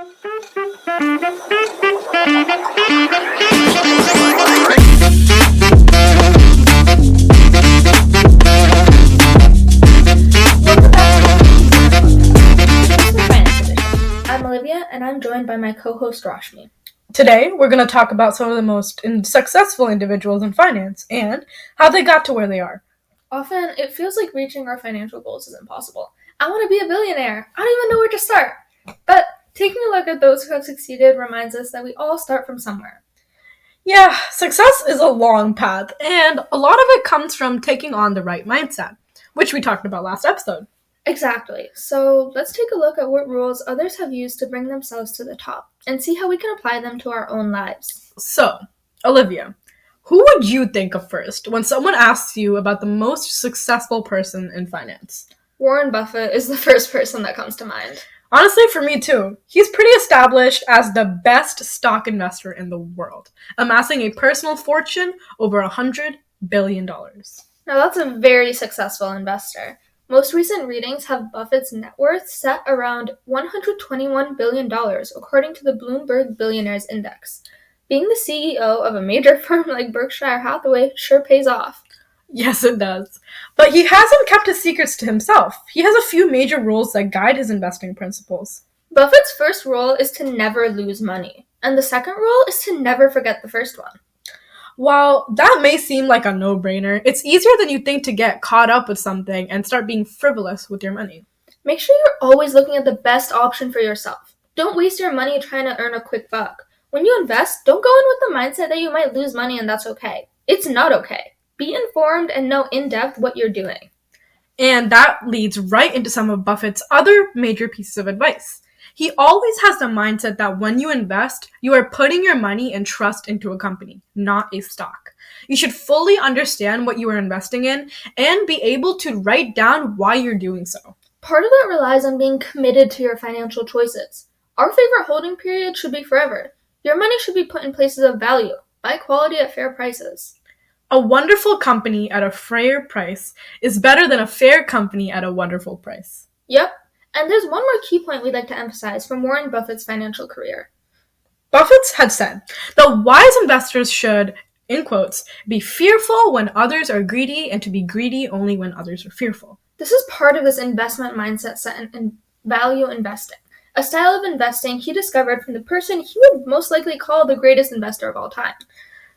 I'm Olivia, and I'm joined by my co-host Rashmi. Today, we're going to talk about some of the most successful individuals in finance and how they got to where they are. Often, it feels like reaching our financial goals is impossible. I want to be a billionaire. I don't even know where to start. But taking a look at those who have succeeded reminds us that we all start from somewhere. Yeah, success is a long path, and a lot of it comes from taking on the right mindset, which we talked about last episode. Exactly. So let's take a look at what rules others have used to bring themselves to the top and see how we can apply them to our own lives. So, Olivia, who would you think of first when someone asks you about the most successful person in finance? Warren Buffett is the first person that comes to mind. Honestly, for me too. He's pretty established as the best stock investor in the world, amassing a personal fortune over $100 billion. Now that's a very successful investor. Most recent readings have Buffett's net worth set around $121 billion, according to the Bloomberg Billionaires Index. Being the CEO of a major firm like Berkshire Hathaway sure pays off. Yes, it does. But he hasn't kept his secrets to himself. He has a few major rules that guide his investing principles. Buffett's first rule is to never lose money, and the second rule is to never forget the first one. While that may seem like a no-brainer, it's easier than you think to get caught up with something and start being frivolous with your money. Make sure you're always looking at the best option for yourself. Don't waste your money trying to earn a quick buck. When you invest, don't go in with the mindset that you might lose money and that's okay. It's not okay. Be informed and know in depth what you're doing. And that leads right into some of Buffett's other major pieces of advice. He always has the mindset that when you invest, you are putting your money and trust into a company, not a stock. You should fully understand what you are investing in and be able to write down why you're doing so. Part of that relies on being committed to your financial choices. Our favorite holding period should be forever. Your money should be put in places of value. Buy quality at fair prices. A wonderful company at a fair price is better than a fair company at a wonderful price. Yep. And there's one more key point we'd like to emphasize from Warren Buffett's financial career. Buffett had said, "The wise investors should, in quotes, be fearful when others are greedy and to be greedy only when others are fearful." This is part of this investment mindset set in value investing, a style of investing he discovered from the person he would most likely call the greatest investor of all time.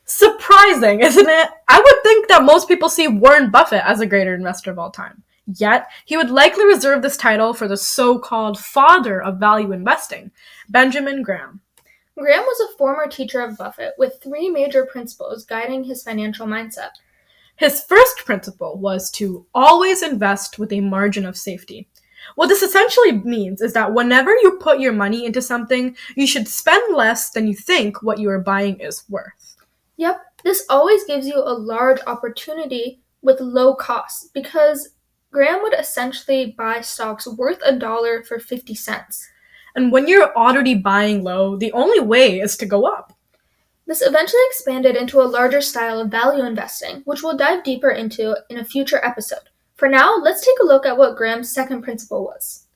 Surprising, isn't it? I would think that most people see Warren Buffett as a greater investor of all time. Yet, he would likely reserve this title for the so-called father of value investing, Benjamin Graham. Graham was a former teacher of Buffett with three major principles guiding his financial mindset. His first principle was to always invest with a margin of safety. What this essentially means is that whenever you put your money into something, you should spend less than you think what you are buying is worth. Yep, this always gives you a large opportunity with low costs because Graham would essentially buy stocks worth $1 for 50 cents. And when you're already buying low, the only way is to go up. This eventually expanded into a larger style of value investing, which we'll dive deeper into in a future episode. For now, let's take a look at what Graham's second principle was.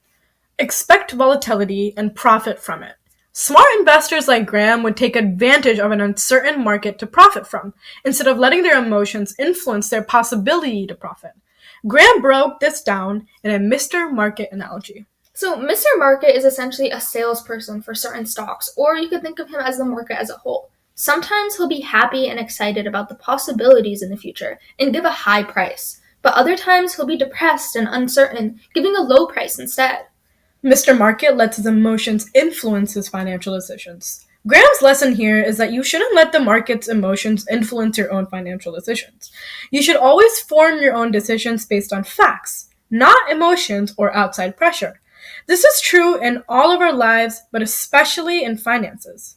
Expect volatility and profit from it. Smart investors like Graham would take advantage of an uncertain market to profit from, instead of letting their emotions influence their possibility to profit. Graham broke this down in a Mr. Market analogy. So Mr. Market is essentially a salesperson for certain stocks, or you could think of him as the market as a whole. Sometimes he'll be happy and excited about the possibilities in the future and give a high price, but other times he'll be depressed and uncertain, giving a low price instead. Mr. Market lets his emotions influence his financial decisions. Graham's lesson here is that you shouldn't let the market's emotions influence your own financial decisions. You should always form your own decisions based on facts, not emotions or outside pressure. This is true in all of our lives, but especially in finances.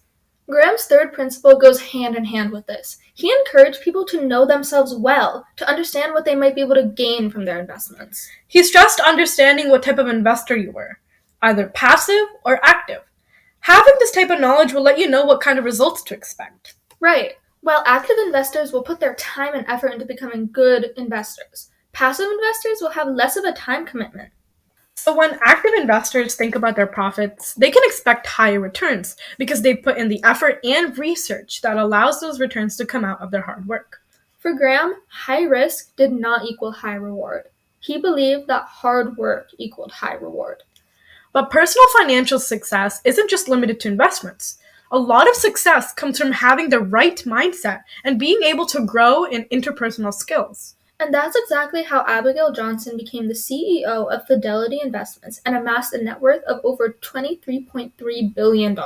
Graham's third principle goes hand in hand with this. He encouraged people to know themselves well, to understand what they might be able to gain from their investments. He stressed understanding what type of investor you were, either passive or active. Having this type of knowledge will let you know what kind of results to expect. Right. While active investors will put their time and effort into becoming good investors, passive investors will have less of a time commitment. So when active investors think about their profits, they can expect higher returns because they put in the effort and research that allows those returns to come out of their hard work. For Graham, high risk did not equal high reward. He believed that hard work equaled high reward. But personal financial success isn't just limited to investments. A lot of success comes from having the right mindset and being able to grow in interpersonal skills. And that's exactly how Abigail Johnson became the CEO of Fidelity Investments and amassed a net worth of over $23.3 billion.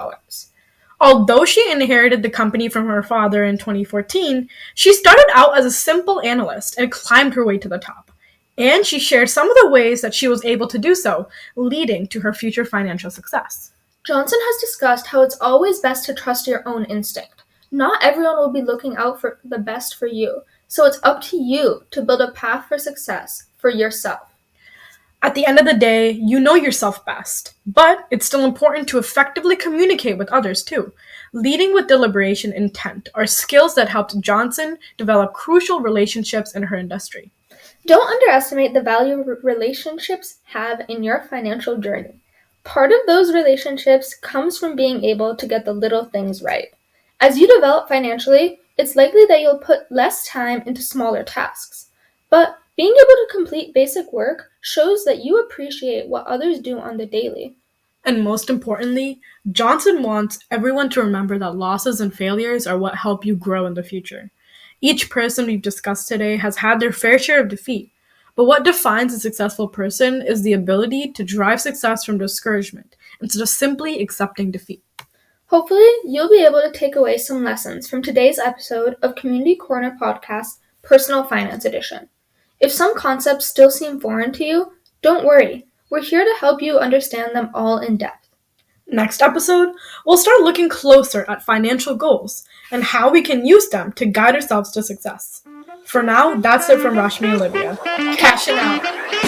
Although she inherited the company from her father in 2014, she started out as a simple analyst and climbed her way to the top. And she shared some of the ways that she was able to do so, leading to her future financial success. Johnson has discussed how it's always best to trust your own instinct. Not everyone will be looking out for the best for you, so it's up to you to build a path for success for yourself. At the end of the day, you know yourself best, but it's still important to effectively communicate with others too. Leading with deliberation and intent are skills that helped Johnson develop crucial relationships in her industry. Don't underestimate the value relationships have in your financial journey. Part of those relationships comes from being able to get the little things right. As you develop financially, it's likely that you'll put less time into smaller tasks. But being able to complete basic work shows that you appreciate what others do on the daily. And most importantly, Johnson wants everyone to remember that losses and failures are what help you grow in the future. Each person we've discussed today has had their fair share of defeat, but what defines a successful person is the ability to drive success from discouragement instead of simply accepting defeat. Hopefully, you'll be able to take away some lessons from today's episode of Community Corner Podcast Personal Finance Edition. If some concepts still seem foreign to you, don't worry. We're here to help you understand them all in depth. Next episode, we'll start looking closer at financial goals and how we can use them to guide ourselves to success. For now, that's it from Rashmi and Olivia. Cashing out.